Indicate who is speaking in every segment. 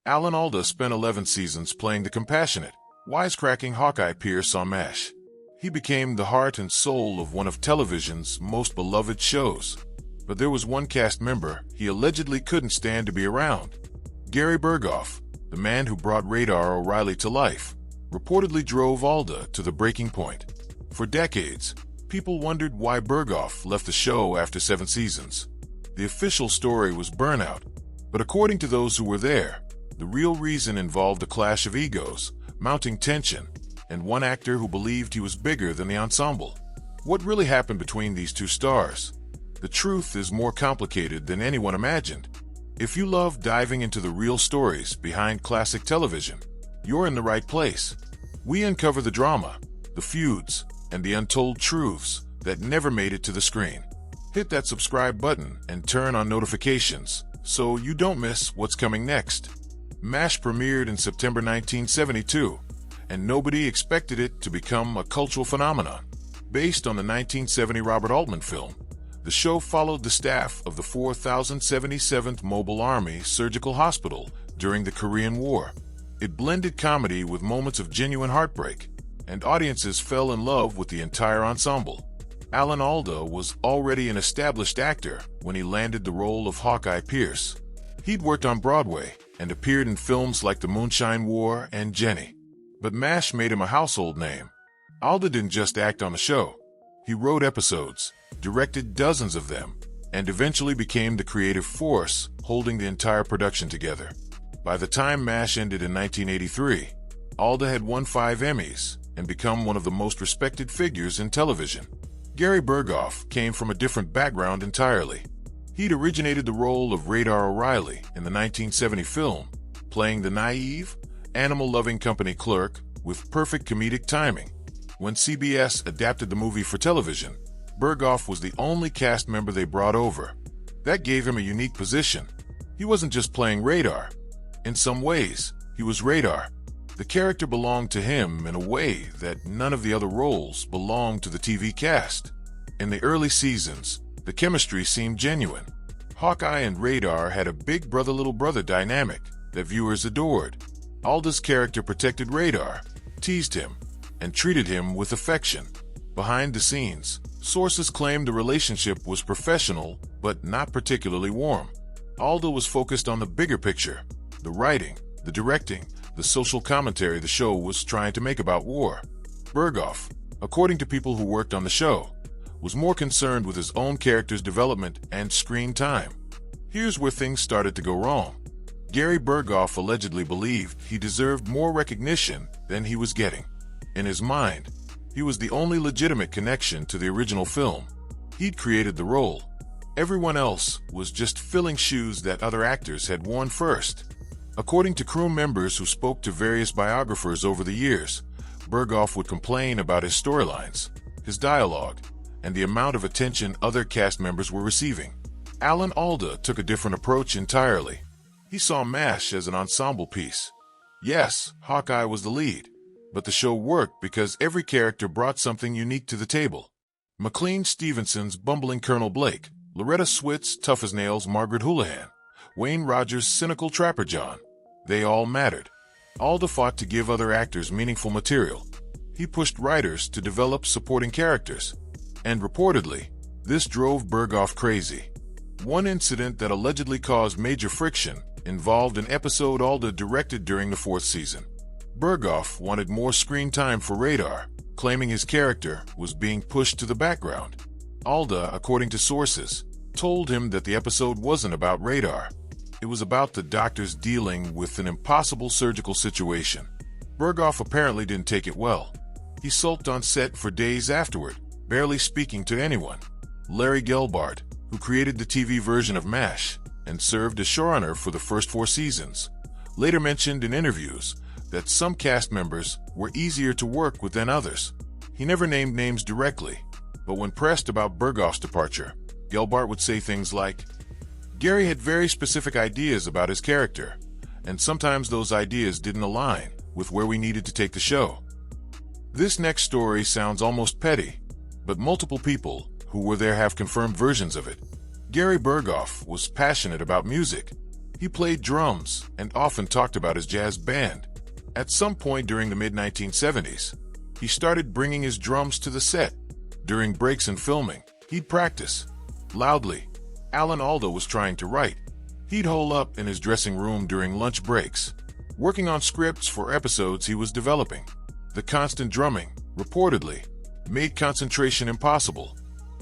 Speaker 1: Alda spent 11 seasons playing the compassionate, wisecracking Hawkeye Pierce on MASH. He became the heart and soul of one of television's most beloved shows. But there was one cast member he allegedly couldn't stand to be around. Gary Burghoff, the man who brought Radar O'Reilly to life, reportedly drove Alda to the breaking point. For decades, people wondered why Burghoff left the show after 7 seasons. The official story was burnout, but according to those who were there, the real reason involved a clash of egos, mounting tension, and one actor who believed he was bigger than the ensemble. What really happened between these two stars? The truth is more complicated than anyone imagined. If you love diving into the real stories behind classic television, you're in the right place. We uncover the drama, the feuds, and the untold truths that never made it to the screen. Hit that subscribe button and turn on notifications so you don't miss what's coming next. MASH premiered in September 1972, and nobody expected it to become a cultural phenomenon. Based on the 1970 Robert Altman film, the show followed the staff of the 4077th Mobile Army Surgical Hospital during the Korean War. It blended comedy with moments of genuine heartbreak, and audiences fell in love with the entire ensemble. Alda was already an established actor when he landed the role of Hawkeye Pierce. He'd worked on Broadway and appeared in films like The Moonshine War and Jenny. But MASH made him a household name. Alda didn't just act on the show. He wrote episodes, directed dozens of them, and eventually became the creative force holding the entire production together. By the time MASH ended in 1983, Alda had won 5 Emmys and become one of the most respected figures in television. Gary Burghoff came from a different background entirely. He'd originated the role of Radar O'Reilly in the 1970 film, playing the naive, animal-loving company clerk with perfect comedic timing. When CBS adapted the movie for television, Burghoff was the only cast member they brought over. That gave him a unique position. He wasn't just playing Radar. In some ways, he was Radar. The character belonged to him in a way that none of the other roles belonged to the TV cast. In the early seasons, the chemistry seemed genuine. Hawkeye and Radar had a big brother-little brother dynamic that viewers adored. Alda's character protected Radar, teased him, and treated him with affection. Behind the scenes, sources claimed the relationship was professional but not particularly warm. Alda was focused on the bigger picture, the writing, the directing, the social commentary the show was trying to make about war. Burghoff, according to people who worked on the show, was more concerned with his own character's development and screen time. Here's where things started to go wrong. Gary Burghoff allegedly believed he deserved more recognition than he was getting. In his mind, he was the only legitimate connection to the original film. He'd created the role. Everyone else was just filling shoes that other actors had worn first. According to crew members who spoke to various biographers over the years, Burghoff would complain about his storylines, his dialogue, and the amount of attention other cast members were receiving. Alda took a different approach entirely. He saw MASH as an ensemble piece. Yes, Hawkeye was the lead, but the show worked because every character brought something unique to the table. McLean Stevenson's bumbling Colonel Blake, Loretta Swit's tough as nails Margaret Houlihan, Wayne Rogers' cynical Trapper John. They all mattered. Alda fought to give other actors meaningful material. He pushed writers to develop supporting characters. And reportedly, this drove Burghoff crazy. One incident that allegedly caused major friction involved an episode Alda directed during the 4th season. Burghoff wanted more screen time for Radar, claiming his character was being pushed to the background. Alda, according to sources, told him that the episode wasn't about Radar. It was about the doctors dealing with an impossible surgical situation. Burghoff apparently didn't take it well. He sulked on set for days afterward, barely speaking to anyone. Larry Gelbart, who created the TV version of MASH and served as showrunner for the first 4 seasons, later mentioned in interviews that some cast members were easier to work with than others. He never named names directly, but when pressed about Burghoff's departure, Gelbart would say things like, "Gary had very specific ideas about his character, and sometimes those ideas didn't align with where we needed to take the show." This next story sounds almost petty, but multiple people who were there have confirmed versions of it. Gary Burghoff was passionate about music. He played drums and often talked about his jazz band. At some point during the mid-1970s, he started bringing his drums to the set. During breaks in filming, he'd practice loudly. Alda was trying to write. He'd hole up in his dressing room during lunch breaks, working on scripts for episodes he was developing. The constant drumming, reportedly, made concentration impossible.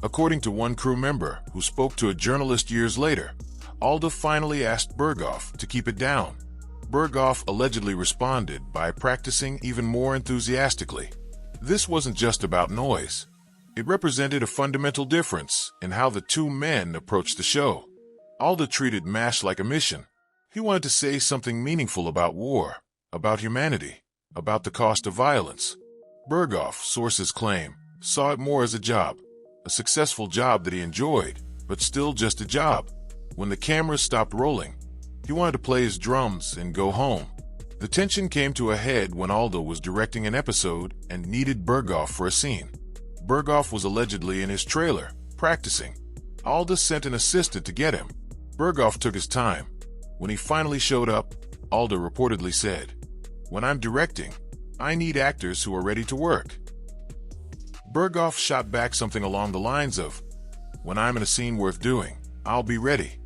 Speaker 1: According to one crew member who spoke to a journalist years later, Alda finally asked Burghoff to keep it down. Burghoff allegedly responded by practicing even more enthusiastically. This wasn't just about noise. It represented a fundamental difference in how the two men approached the show. Alda treated MASH like a mission. He wanted to say something meaningful about war, about humanity, about the cost of violence. Burghoff, sources claim, saw it more as a job, a successful job that he enjoyed, but still just a job. When the cameras stopped rolling, he wanted to play his drums and go home. The tension came to a head when Alda was directing an episode and needed Burghoff for a scene. Burghoff was allegedly in his trailer, practicing. Alda sent an assistant to get him. Burghoff took his time. When he finally showed up, Alda reportedly said, "When I'm directing, I need actors who are ready to work." Burghoff shot back something along the lines of, "When I'm in a scene worth doing, I'll be ready."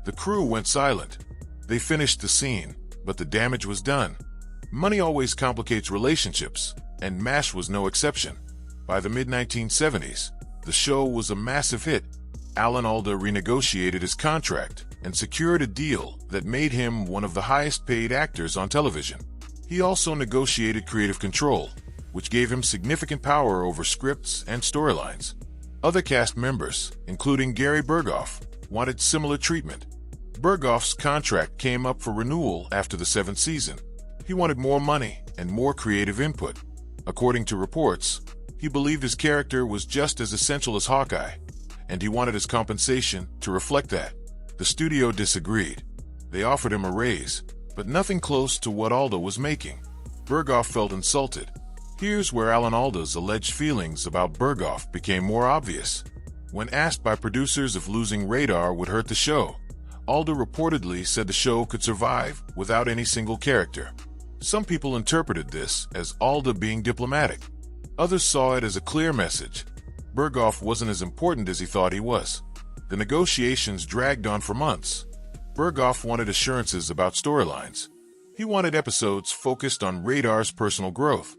Speaker 1: The crew went silent. They finished the scene, but the damage was done. Money always complicates relationships, and MASH was no exception. By the mid-1970s, the show was a massive hit. Alda renegotiated his contract and secured a deal that made him one of the highest-paid actors on television. He also negotiated creative control, which gave him significant power over scripts and storylines. Other cast members, including Gary Burghoff, wanted similar treatment. Burghoff's contract came up for renewal after the 7th season. He wanted more money and more creative input. According to reports, he believed his character was just as essential as Hawkeye, and he wanted his compensation to reflect that. The studio disagreed. They offered him a raise, but nothing close to what Alda was making. Burghoff felt insulted. Here's where Alda's alleged feelings about Burghoff became more obvious. When asked by producers if losing Radar would hurt the show, Alda reportedly said the show could survive without any single character. Some people interpreted this as Alda being diplomatic. Others saw it as a clear message. Burghoff wasn't as important as he thought he was. The negotiations dragged on for months. Burghoff wanted assurances about storylines. He wanted episodes focused on Radar's personal growth.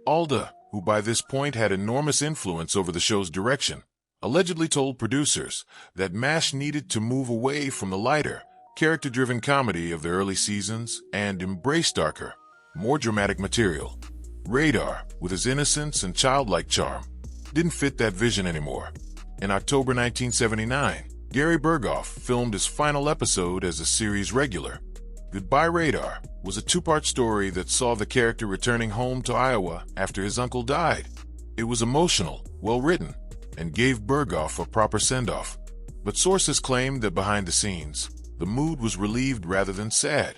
Speaker 1: Alda, who by this point had enormous influence over the show's direction, allegedly told producers that MASH needed to move away from the lighter, character-driven comedy of the early seasons and embrace darker, more dramatic material. Radar, with his innocence and childlike charm, didn't fit that vision anymore. In October 1979, Gary Burghoff filmed his final episode as a series regular. Goodbye Radar was a two-part story that saw the character returning home to Iowa after his uncle died. It was emotional, well-written, and gave Burghoff a proper send-off. But sources claimed that behind the scenes, the mood was relieved rather than sad.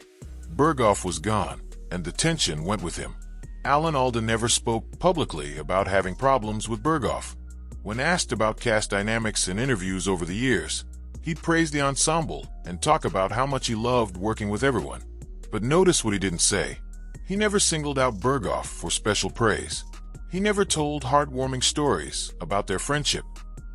Speaker 1: Burghoff was gone, and the tension went with him. Alda never spoke publicly about having problems with Burghoff. When asked about cast dynamics in interviews over the years, he'd praise the ensemble and talk about how much he loved working with everyone. But notice what he didn't say. He never singled out Burghoff for special praise. He never told heartwarming stories about their friendship.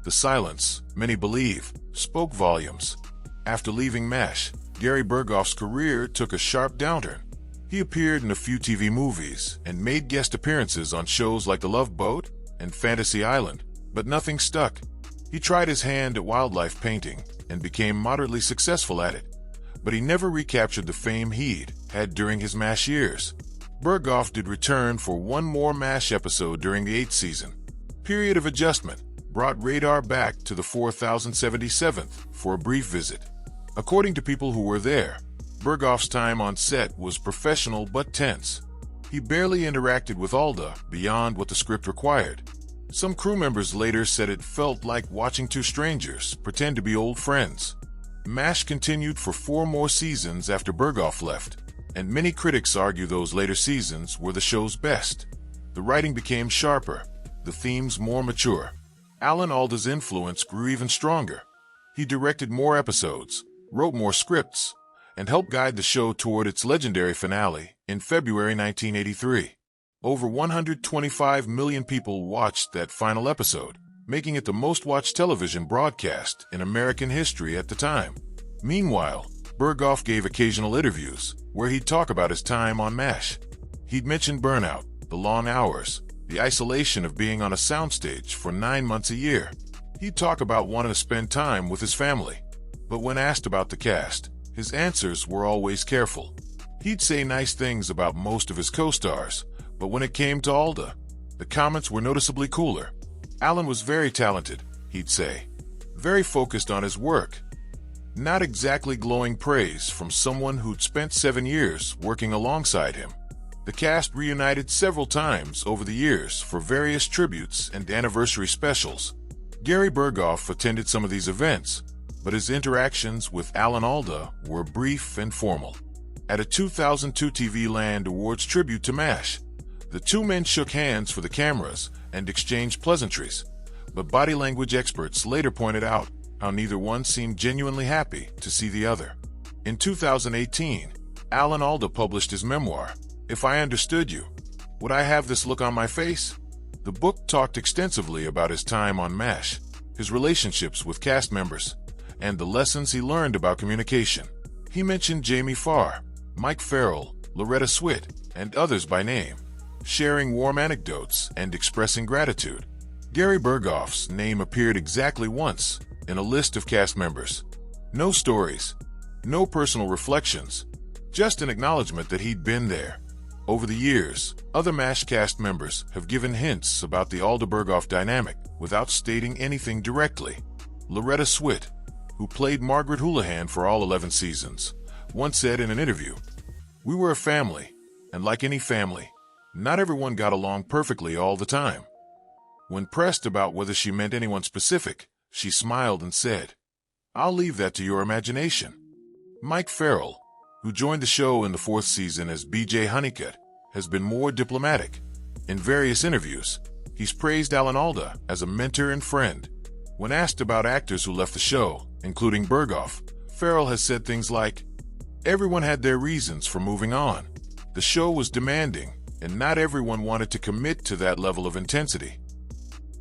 Speaker 1: The silence, many believe, spoke volumes. After leaving MASH, Gary Burghoff's career took a sharp downturn. He appeared in a few TV movies and made guest appearances on shows like The Love Boat and Fantasy Island, but nothing stuck. He tried his hand at wildlife painting and became moderately successful at it, but he never recaptured the fame he'd had during his MASH years. Burghoff did return for one more MASH episode during the 8th season. Period of Adjustment brought Radar back to the 4077th for a brief visit. According to people who were there, Burghoff's time on set was professional but tense. He barely interacted with Alda beyond what the script required. Some crew members later said it felt like watching two strangers pretend to be old friends. MASH continued for 4 more seasons after Burghoff left, and many critics argue those later seasons were the show's best. The writing became sharper, the themes more mature. Alda's influence grew even stronger. He directed more episodes, wrote more scripts, and helped guide the show toward its legendary finale in February 1983. Over 125 million people watched that final episode, making it the most-watched television broadcast in American history at the time. Meanwhile, Burghoff gave occasional interviews where he'd talk about his time on MASH. He'd mention burnout, the long hours, the isolation of being on a soundstage for 9 months a year. He'd talk about wanting to spend time with his family. But when asked about the cast, his answers were always careful. He'd say nice things about most of his co-stars, but when it came to Alda, the comments were noticeably cooler. Alan was very talented, he'd say. Very focused on his work. Not exactly glowing praise from someone who'd spent 7 years working alongside him. The cast reunited several times over the years for various tributes and anniversary specials. Gary Burghoff attended some of these events, but his interactions with Alan Alda were brief and formal. At a 2002 TV Land Awards tribute to MASH, the two men shook hands for the cameras and exchanged pleasantries, but body language experts later pointed out how neither one seemed genuinely happy to see the other. In 2018, Alan Alda published his memoir, If I Understood You, Would I Have This Look on My Face? The book talked extensively about his time on MASH, his relationships with cast members, and the lessons he learned about communication. He mentioned Jamie Farr, Mike Farrell, Loretta Swit, and others by name, sharing warm anecdotes and expressing gratitude. Gary Burghoff's name appeared exactly once in a list of cast members. No stories, no personal reflections, just an acknowledgement that he'd been there. Over the years, other MASH cast members have given hints about the Alda Burghoff dynamic without stating anything directly. Loretta Swit, who played Margaret Houlihan for all 11 seasons, once said in an interview, "We were a family, and like any family, not everyone got along perfectly all the time." When pressed about whether she meant anyone specific, she smiled and said, "I'll leave that to your imagination." Mike Farrell, who joined the show in the 4th season as B.J. Honeycutt, has been more diplomatic. In various interviews, he's praised Alan Alda as a mentor and friend. When asked about actors who left the show, including Burghoff, Farrell has said things like, "Everyone had their reasons for moving on. The show was demanding, and not everyone wanted to commit to that level of intensity."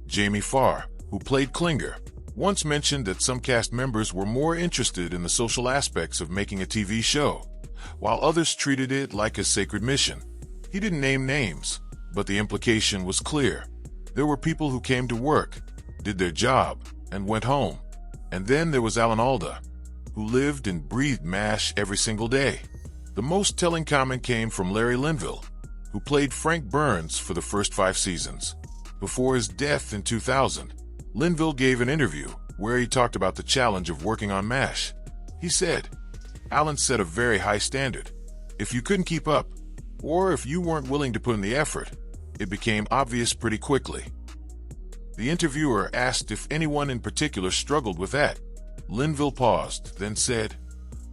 Speaker 1: Jamie Farr, who played Klinger, once mentioned that some cast members were more interested in the social aspects of making a TV show, while others treated it like a sacred mission. He didn't name names, but the implication was clear. There were people who came to work, did their job, and went home. And then there was Alan Alda, who lived and breathed MASH every single day. The most telling comment came from Larry Linville, who played Frank Burns for the first 5 seasons. Before his death in 2000, Linville gave an interview where he talked about the challenge of working on MASH. He said, "Alan set a very high standard. If you couldn't keep up, or if you weren't willing to put in the effort, it became obvious pretty quickly." The interviewer asked if anyone in particular struggled with that. Linville paused, then said,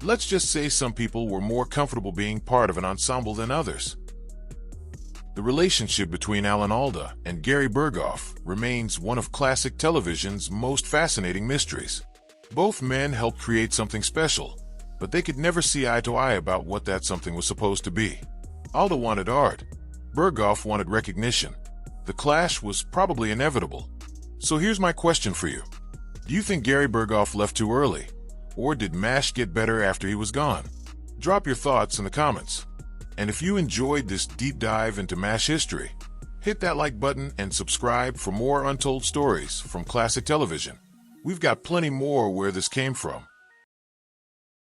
Speaker 1: "Let's just say some people were more comfortable being part of an ensemble than others." The relationship between Alan Alda and Gary Burghoff remains one of classic television's most fascinating mysteries. Both men helped create something special, but they could never see eye to eye about what that something was supposed to be. Alda wanted art. Burghoff wanted recognition. The clash was probably inevitable. So here's my question for you. Do you think Gary Burghoff left too early? Or did MASH get better after he was gone? Drop your thoughts in the comments. And if you enjoyed this deep dive into MASH history, hit that like button and subscribe for more untold stories from classic television. We've got plenty more where this came from.